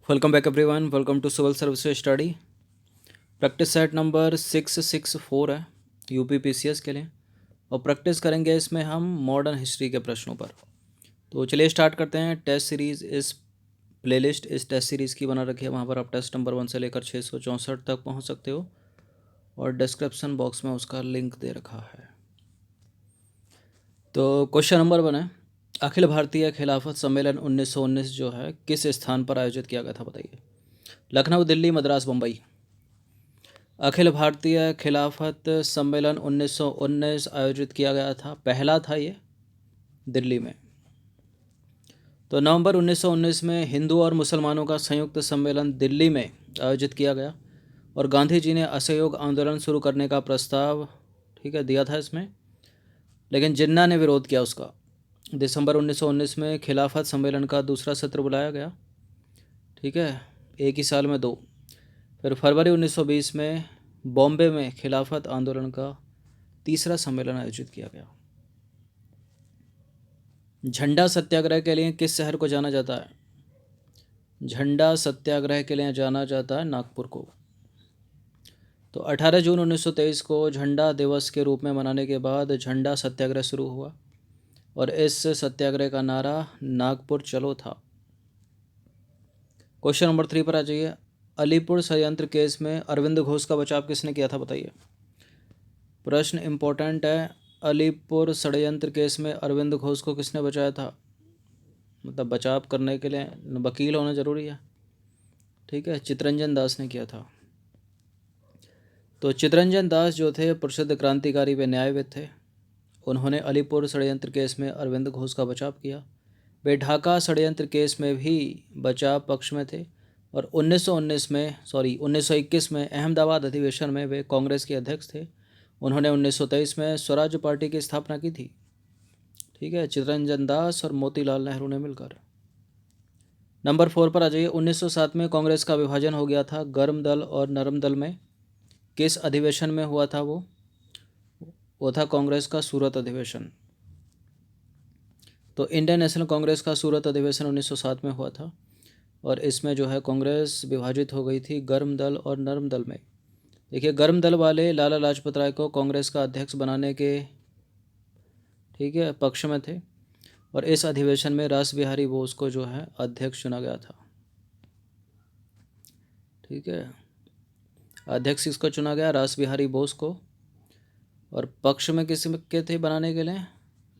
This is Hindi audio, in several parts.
Welcome back everyone. Welcome to civil service study. Practice set number 664 है यूपी पीसीएस के लिए, और प्रैक्टिस करेंगे इसमें हम मॉडर्न हिस्ट्री के प्रश्नों पर। तो चलिए स्टार्ट करते हैं। टेस्ट सीरीज़ इस प्लेलिस्ट इस टेस्ट सीरीज़ की बना रखी है, वहाँ पर आप टेस्ट नंबर 1 से लेकर 664 तक पहुँच सकते हो, और डिस्क्रिप्शन बॉक्स में उसका लिंक दे रखा है। तो क्वेश्चन नंबर 1 है, अखिल भारतीय खिलाफत सम्मेलन 1919 जो है किस स्थान पर आयोजित किया गया था, बताइए। लखनऊ, दिल्ली, मद्रास, मुंबई। अखिल भारतीय खिलाफत सम्मेलन 1919 आयोजित किया गया था, पहला था ये दिल्ली में। तो नवंबर 1919 में हिंदू और मुसलमानों का संयुक्त सम्मेलन दिल्ली में आयोजित किया गया, और गांधी जी ने असहयोग आंदोलन शुरू करने का प्रस्ताव दिया था इसमें, लेकिन जिन्ना ने विरोध किया उसका। दिसंबर 1919 में खिलाफत सम्मेलन का दूसरा सत्र बुलाया गया, एक ही साल में 2। फिर फरवरी 1920 में बॉम्बे में खिलाफत आंदोलन का तीसरा सम्मेलन आयोजित किया गया। झंडा सत्याग्रह के लिए किस शहर को जाना जाता है? झंडा सत्याग्रह के लिए जाना जाता है नागपुर को। तो 18 जून 1923 को झंडा दिवस के रूप में मनाने के बाद झंडा सत्याग्रह शुरू हुआ, और इस सत्याग्रह का नारा नागपुर चलो था। क्वेश्चन नंबर 3 पर आ जाइए। अलीपुर षड्यंत्र केस में अरविंद घोष का बचाव किसने किया था, बताइए। प्रश्न इंपॉर्टेंट है। अलीपुर षड्यंत्र केस में अरविंद घोष को किसने बचाया था? मतलब बचाव करने के लिए वकील होना जरूरी है, चितरंजन दास ने किया था। तो चितरंजन दास जो थे प्रसिद्ध क्रांतिकारी व न्यायविद थे। उन्होंने अलीपुर षड्यंत्र केस में अरविंद घोष का बचाव किया। वे ढाका षड्यंत्र केस में भी बचाव पक्ष में थे, और 1921 में अहमदाबाद अधिवेशन में वे कांग्रेस के अध्यक्ष थे। उन्होंने 1923 में स्वराज पार्टी की स्थापना की थी, चितरंजन दास और मोतीलाल नेहरू ने मिलकर। नंबर 4 पर आ जाइए। 1907 में कांग्रेस का विभाजन हो गया था गर्म दल और नरम दल में। किस अधिवेशन में हुआ था वो था कांग्रेस का सूरत अधिवेशन। तो इंडियन नेशनल कांग्रेस का सूरत अधिवेशन 1907 में हुआ था, और इसमें जो है कांग्रेस विभाजित हो गई थी गर्म दल और नरम दल में। देखिए, गर्म दल वाले लाला लाजपत राय को कांग्रेस का अध्यक्ष बनाने के पक्ष में थे, और इस अधिवेशन में रास बिहारी बोस को जो है अध्यक्ष चुना गया था। अध्यक्ष किसको चुना गया? रास बिहारी बोस को। और पक्ष में किस के थे बनाने के लिए?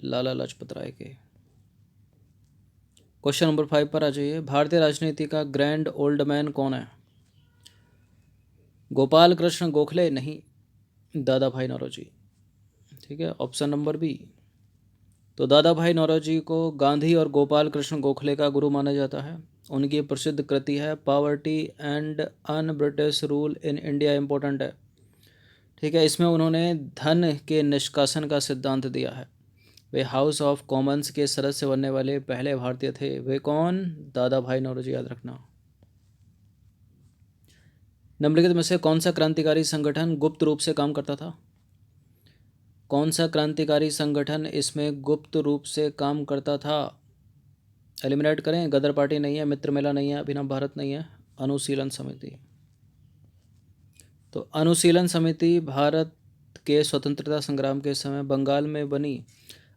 लाला लाजपत राय के। क्वेश्चन नंबर 5 पर आ जाइए। भारतीय राजनीति का ग्रैंड ओल्ड मैन कौन है? गोपाल कृष्ण गोखले? नहीं, दादा भाई नौरोजी। Option number B. तो दादा भाई नौरोजी को गांधी और गोपाल कृष्ण गोखले का गुरु माना जाता है। उनकी प्रसिद्ध कृति है poverty and un British rule in India. Important है, इसमें उन्होंने धन के निष्कासन का सिद्धांत दिया है। वे हाउस ऑफ कॉमन्स के सदस्य बनने वाले पहले भारतीय थे। वे कौन? दादा भाई नौरोजी, याद रखना। निम्नलिखित में से कौन सा क्रांतिकारी संगठन गुप्त रूप से काम करता था? कौन सा क्रांतिकारी संगठन इसमें गुप्त रूप से काम करता था? एलिमिनेट करें। गदर पार्टी नहीं है, मित्र मेला नहीं है, अभिनव भारत नहीं है, अनुशीलन समिति। तो अनुशीलन समिति भारत के स्वतंत्रता संग्राम के समय बंगाल में बनी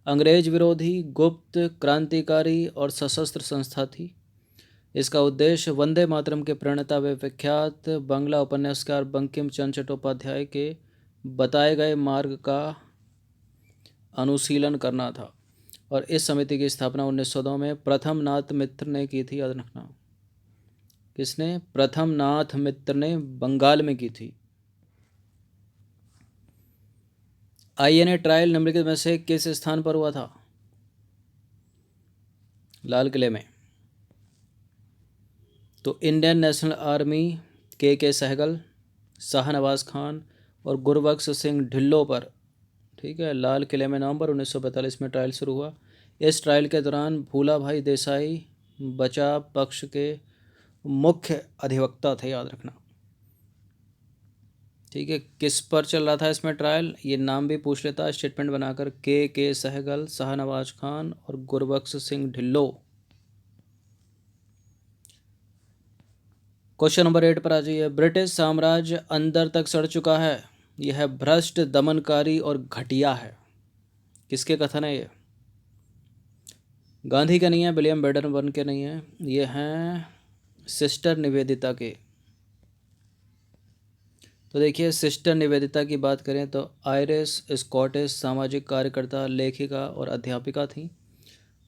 अंग्रेज विरोधी गुप्त क्रांतिकारी और सशस्त्र संस्था थी। इसका उद्देश्य वंदे मातरम के प्रणेता व विख्यात बांग्ला उपन्यासकार बंकिम चंद्र चट्टोपाध्याय के बताए गए मार्ग का अनुशीलन करना था, और इस समिति की स्थापना 1902 में प्रथम नाथ मित्र ने की थी, याद रखना। किसने? प्रथम नाथ मित्र ने बंगाल में की थी। आईएनए ट्रायल निम्नलिखित में से किस स्थान पर हुआ था? लाल किले में। तो इंडियन नेशनल आर्मी के सहगल, शाहनवाज खान और गुरबख्श सिंह ढिल्लों पर लाल किले में नवंबर 1945 में ट्रायल शुरू हुआ। इस ट्रायल के दौरान भूला भाई देसाई बचाव पक्ष के मुख्य अधिवक्ता थे, याद रखना। किस पर चल रहा था इसमें ट्रायल? ये नाम भी पूछ लेता स्टेटमेंट बनाकर। के सहगल, शाहनवाज खान और गुरबख्श सिंह ढिल्लों। क्वेश्चन नंबर 8 पर आ जाइए। ब्रिटिश साम्राज्य अंदर तक सड़ चुका है, यह भ्रष्ट, दमनकारी और घटिया है। किसके कथन है ये? गांधी के नहीं है, विलियम बेडनबर्न के नहीं है, ये हैं सिस्टर निवेदिता के। तो देखिए, सिस्टर निवेदिता की बात करें तो आयरिश स्कॉटिश सामाजिक कार्यकर्ता, लेखिका और अध्यापिका थी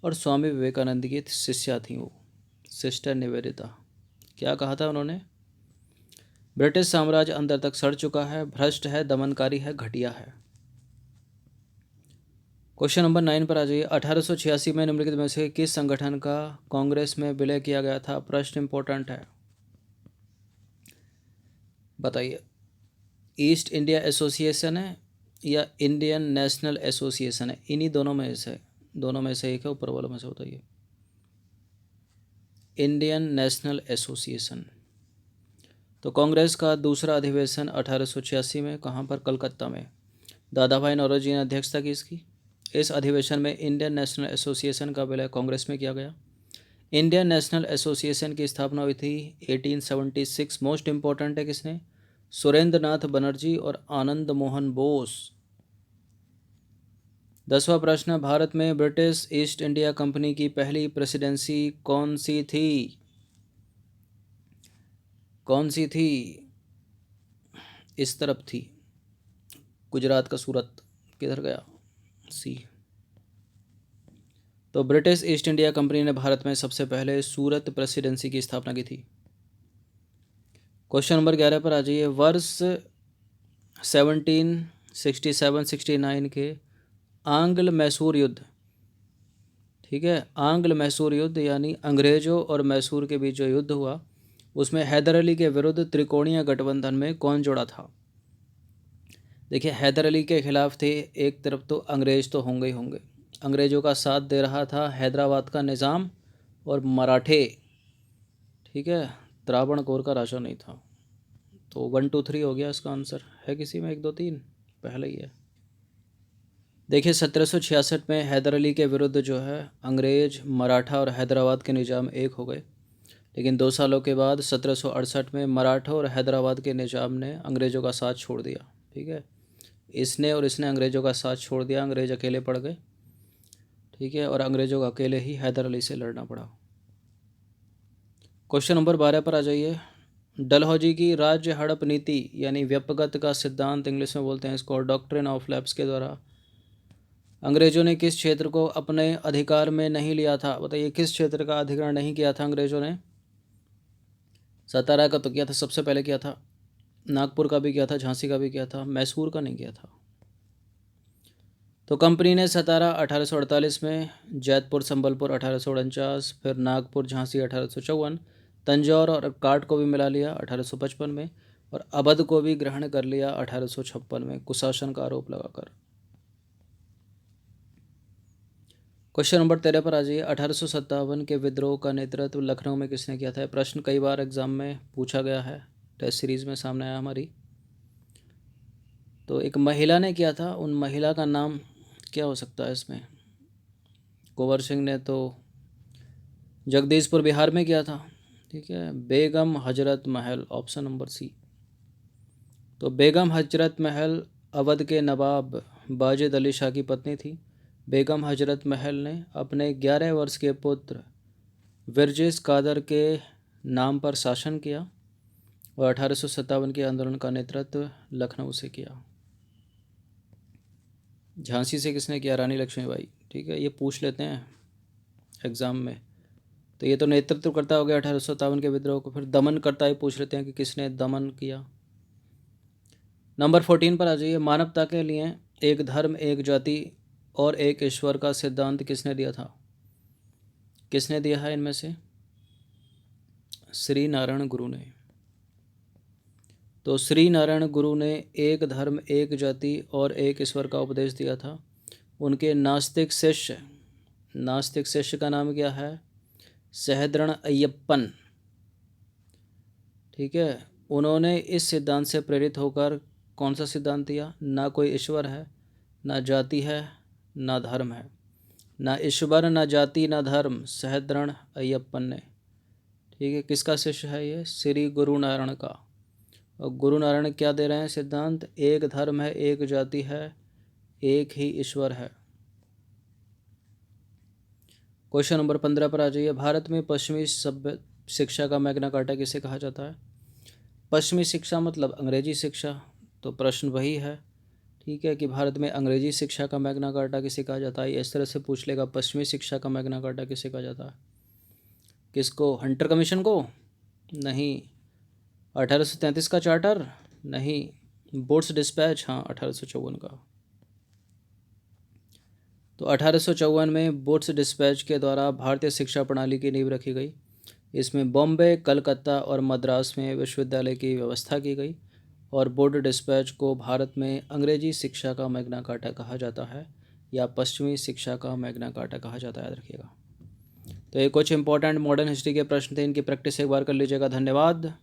और स्वामी विवेकानंद की शिष्या थी वो सिस्टर निवेदिता। क्या कहा था उन्होंने? ब्रिटिश साम्राज्य अंदर तक सड़ चुका है, भ्रष्ट है, दमनकारी है, घटिया है। क्वेश्चन नंबर 9 पर आ जाइए। 1886 में निम्नलिखित में से किस संगठन का कांग्रेस में विलय किया गया था? प्रश्न इंपॉर्टेंट है, बताइए। ईस्ट इंडिया एसोसिएशन है या इंडियन नेशनल एसोसिएशन है? इन्हीं दोनों में से एक है, ऊपर वालों में से होता है। Indian national association. तो कांग्रेस का दूसरा अधिवेशन 1886 में कहाँ पर? कलकत्ता में। दादा भाई नौरोजी ने अध्यक्षता की इसकी। इस अधिवेशन में इंडियन नेशनल एसोसिएशन का विलय कांग्रेस में किया गया। इंडियन नेशनल एसोसिएशन की स्थापना हुई थी 1876। मोस्ट इंपॉर्टेंट है किसने? सुरेंद्र नाथ बनर्जी और आनंद मोहन बोस। 10वां प्रश्न, भारत में ब्रिटिश ईस्ट इंडिया कंपनी की पहली प्रेसिडेंसी कौन सी थी? कौन सी थी? इस तरफ थी, गुजरात का सूरत। किधर गया? सी। तो ब्रिटिश ईस्ट इंडिया कंपनी ने भारत में सबसे पहले सूरत प्रेसिडेंसी की स्थापना की थी। क्वेश्चन नंबर 11 पर आ जाइए। वर्ष 1767-69 के आंग्ल मैसूर युद्ध, ठीक है, आंग्ल मैसूर युद्ध यानी अंग्रेजों और मैसूर के बीच जो युद्ध हुआ, उसमें हैदर अली के विरुद्ध त्रिकोणीय गठबंधन में कौन जुड़ा था? देखिए, हैदर अली के खिलाफ थे, एक तरफ तो अंग्रेज तो होंगे ही होंगे, अंग्रेज़ों का साथ दे रहा था हैदराबाद का निज़ाम और मराठे, ठीक है, त्रावणकोर का राजा नहीं था। तो 1 2 3 हो गया इसका आंसर। है किसी में 1 2 3? पहले ही है। देखिए, 1766 में हैदर अली के विरुद्ध जो है अंग्रेज, मराठा और हैदराबाद के निज़ाम एक हो गए, लेकिन 2 सालों के बाद 1768 में मराठा और हैदराबाद के निज़ाम ने अंग्रेज़ों का साथ छोड़ दिया, ठीक है, इसने अंग्रेज़ों का साथ छोड़ दिया, अंग्रेज़ अकेले पड़ गए, ठीक है, और अंग्रेज़ों को अकेले ही हैदर अली से लड़ना पड़ा। क्वेश्चन नंबर 12 पर आ जाइए। डलहौजी की राज्य हड़प नीति यानी व्यपगत का सिद्धांत इंग्लिश में बोलते हैं इसको, डॉक्ट्रिन ऑफ लैप्स के द्वारा अंग्रेज़ों ने किस क्षेत्र को अपने अधिकार में नहीं लिया था? बताइए, किस क्षेत्र का अधिग्रहण नहीं किया था अंग्रेज़ों ने? सतारा का तो किया था, सबसे पहले किया था, नागपुर का भी किया था, झांसी का भी किया था, मैसूर का नहीं किया था। तो कंपनी ने सतारा 1848 में, जैतपुर संबलपुर 1849, फिर नागपुर झांसी 1854, तंजौर और काट को भी मिला लिया 1855 में, और अवध को भी ग्रहण कर लिया 1856 में कुशासन का आरोप लगाकर। क्वेश्चन नंबर 13 पर आ जाइए। 1857 के विद्रोह का नेतृत्व लखनऊ में किसने किया था? प्रश्न कई बार एग्जाम में पूछा गया है, टेस्ट सीरीज में सामने आया हमारी। तो एक महिला ने किया था, उन महिला का नाम क्या हो सकता है इसमें? कुंवर सिंह ने तो जगदीशपुर बिहार में किया था, ठीक है। Begum Hazrat Mahal, option number C. तो बेगम हजरत महल अवध के नवाब वाजिद अली शाह की पत्नी थी। बेगम हजरत महल ने अपने 11 वर्ष के पुत्र विरजिस कादर के नाम पर शासन किया और 1857 के आंदोलन का नेतृत्व लखनऊ से किया। झांसी से किसने किया? रानी लक्ष्मीबाई, ठीक है, ये पूछ लेते हैं एग्ज़ाम में। तो ये तो नेतृत्व करता हो गया 1857 के विद्रोह को, फिर दमन करता ही पूछ लेते हैं कि किसने दमन किया। नंबर 14 पर आ जाइए। मानवता के लिए एक धर्म, एक जाति और एक ईश्वर का सिद्धांत किसने दिया था? किसने दिया है इनमें से? श्री नारायण गुरु ने। तो श्री नारायण गुरु ने एक धर्म, एक जाति और एक ईश्वर का उपदेश दिया था। उनके नास्तिक शिष्य का नाम क्या है? सहद्रण अय्यप्पन, ठीक है। उन्होंने इस सिद्धांत से प्रेरित होकर कौन सा सिद्धांत दिया? ना कोई ईश्वर है, ना जाति है, ना धर्म है। ना ईश्वर, ना जाति, ना धर्म, सहद्रण अय्यप्पन ने, ठीक है, किसका शिष्य है ये? श्री गुरु नारायण का। और गुरु नारायण क्या दे रहे हैं सिद्धांत? एक धर्म है, एक जाति है, एक ही ईश्वर है। क्वेश्चन नंबर 15 पर आ जाइए। भारत में पश्चिमी सभ्य शिक्षा का मैग्ना कार्टा किसे कहा जाता है? पश्चिमी शिक्षा मतलब अंग्रेजी शिक्षा, तो प्रश्न वही है, ठीक है, कि भारत में अंग्रेजी शिक्षा का मैग्ना कार्टा किसे कहा जाता है। इस तरह से पूछ लेगा, पश्चिमी शिक्षा का मैग्ना कार्टा किसे कहा जाता है? किसको? हंटर कमीशन को? नहीं। 1833 का चार्टर? नहीं। Boards dispatch? हाँ, 1854 का। तो 1854 में बोर्ड्स डिस्पैच के द्वारा भारतीय शिक्षा प्रणाली की नींव रखी गई। इसमें बॉम्बे, कलकत्ता और मद्रास में विश्वविद्यालय की व्यवस्था की गई और बोर्ड डिस्पैच को भारत में अंग्रेजी शिक्षा का मैग्ना कार्टा कहा जाता है या पश्चिमी शिक्षा का मैग्ना कार्टा कहा जाता है, याद रखिएगा। तो ये कुछ इंपॉर्टेंट मॉडर्न हिस्ट्री के प्रश्न थे, इनकी प्रैक्टिस एक बार कर लीजिएगा। धन्यवाद।